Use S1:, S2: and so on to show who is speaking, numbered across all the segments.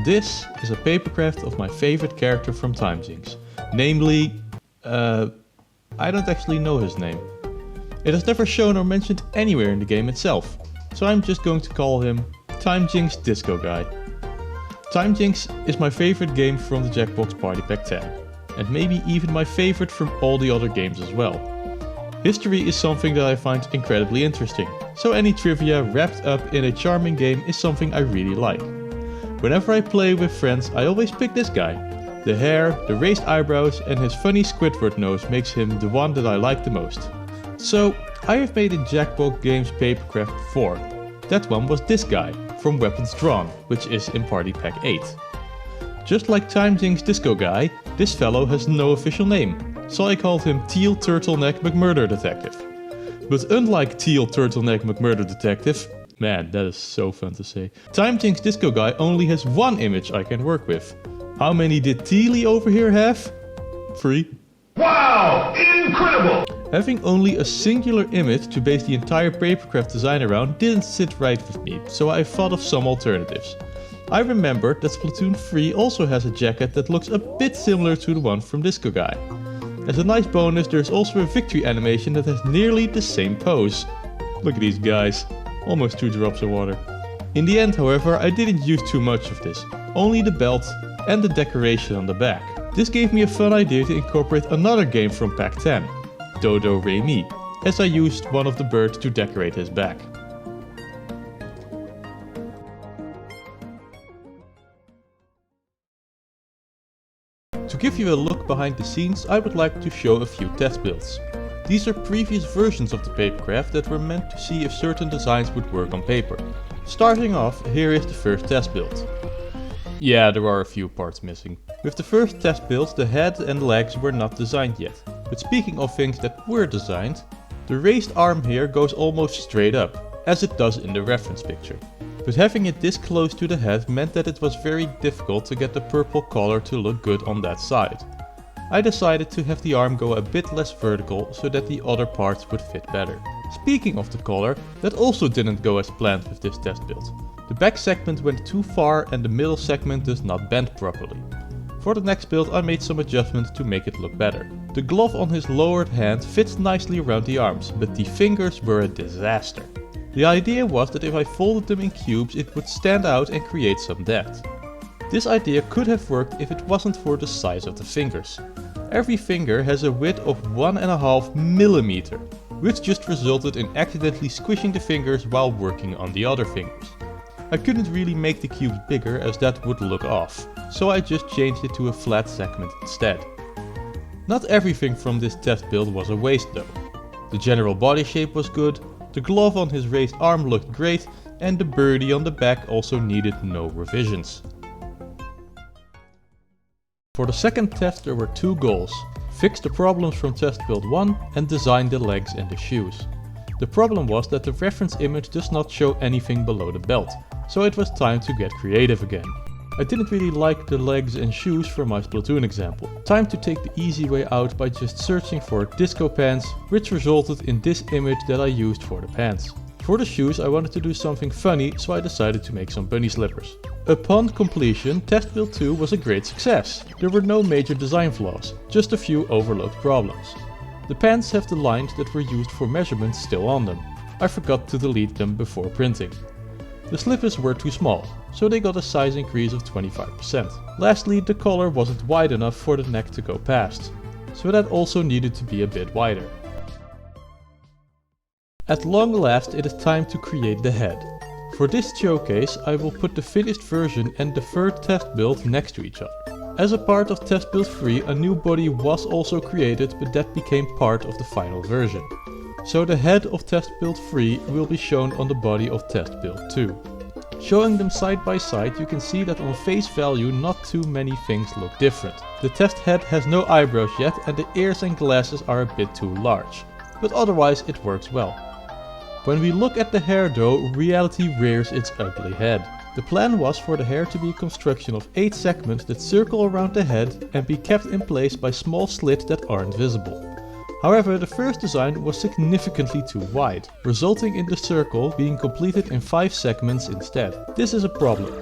S1: This is a papercraft of my favorite character from Timejinx. Namely, I don't actually know his name. It is never shown or mentioned anywhere in the game itself, so I'm just going to call him Timejinx Disco Guy. Timejinx is my favorite game from the Jackbox Party Pack 10, and maybe even my favorite from all the other games as well. History is something that I find incredibly interesting, so any trivia wrapped up in a charming game is something I really like. Whenever I play with friends, I always pick this guy. The hair, the raised eyebrows and his funny Squidward nose makes him the one that I like the most. So, I have made a Jackbox Games Papercraft before. That one was this guy, from Weapons Drawn, which is in Party Pack 8. Just like Timejinx Disco Guy, this fellow has no official name, so I called him Teal Turtleneck McMurder Detective. But unlike Teal Turtleneck McMurder Detective, man, that is so fun to say, Timejinx Disco Guy only has one image I can work with. How many did Tealy over here have? 3.
S2: Wow! Incredible!
S1: Having only a singular image to base the entire papercraft design around didn't sit right with me, so I thought of some alternatives. I remembered that Splatoon 3 also has a jacket that looks a bit similar to the one from Disco Guy. As a nice bonus, there's also a victory animation that has nearly the same pose. Look at these guys, almost 2 drops of water. In the end, however, I didn't use too much of this, only the belt and the decoration on the back. This gave me a fun idea to incorporate another game from Pack 10, Dodo Re-Mi, as I used one of the birds to decorate his back. To give you a look behind the scenes, I would like to show a few test builds. These are previous versions of the papercraft that were meant to see if certain designs would work on paper. Starting off, here is the first test build. Yeah, there are a few parts missing. With the first test build, the head and legs were not designed yet. But speaking of things that were designed, the raised arm here goes almost straight up, as it does in the reference picture. But having it this close to the head meant that it was very difficult to get the purple collar to look good on that side. I decided to have the arm go a bit less vertical so that the other parts would fit better. Speaking of the collar, that also didn't go as planned with this test build. The back segment went too far and the middle segment does not bend properly. For the next build I made some adjustments to make it look better. The glove on his lowered hand fits nicely around the arms, but the fingers were a disaster. The idea was that if I folded them in cubes it would stand out and create some depth. This idea could have worked if it wasn't for the size of the fingers. Every finger has a width of 1.5 millimeter, which just resulted in accidentally squishing the fingers while working on the other fingers. I couldn't really make the cubes bigger as that would look off, so I just changed it to a flat segment instead. Not everything from this test build was a waste though. The general body shape was good, the glove on his raised arm looked great, and the birdie on the back also needed no revisions. For the second test there were 2 goals: fix the problems from test build 1 and design the legs and the shoes. The problem was that the reference image does not show anything below the belt, so it was time to get creative again. I didn't really like the legs and shoes for my Splatoon example. Time to take the easy way out by just searching for disco pants, which resulted in this image that I used for the pants. For the shoes I wanted to do something funny, so I decided to make some bunny slippers. Upon completion, test build 2 was a great success. There were no major design flaws, just a few overlooked problems. The pants have the lines that were used for measurements still on them. I forgot to delete them before printing. The slippers were too small, so they got a size increase of 25%. Lastly, the collar wasn't wide enough for the neck to go past, so that also needed to be a bit wider. At long last it is time to create the head. For this showcase I will put the finished version and the third test build next to each other. As a part of test build 3 a new body was also created, but that became part of the final version. So the head of test build 3 will be shown on the body of test build 2. Showing them side by side you can see that on face value not too many things look different. The test head has no eyebrows yet and the ears and glasses are a bit too large, but otherwise it works well. When we look at the hair though, reality rears its ugly head. The plan was for the hair to be a construction of 8 segments that circle around the head and be kept in place by small slits that aren't visible. However, the first design was significantly too wide, resulting in the circle being completed in 5 segments instead. This is a problem.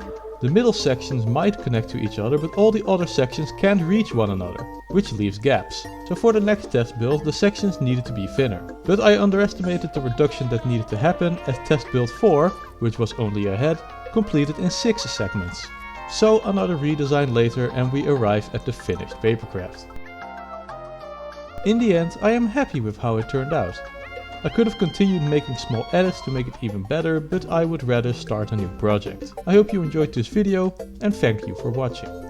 S1: The middle sections might connect to each other, but all the other sections can't reach one another, which leaves gaps. So for the next test build, the sections needed to be thinner. But I underestimated the reduction that needed to happen, as test build 4, which was only a head, completed in 6 segments. So another redesign later and we arrive at the finished Papercraft. In the end, I am happy with how it turned out. I could have continued making small edits to make it even better, but I would rather start a new project. I hope you enjoyed this video and thank you for watching.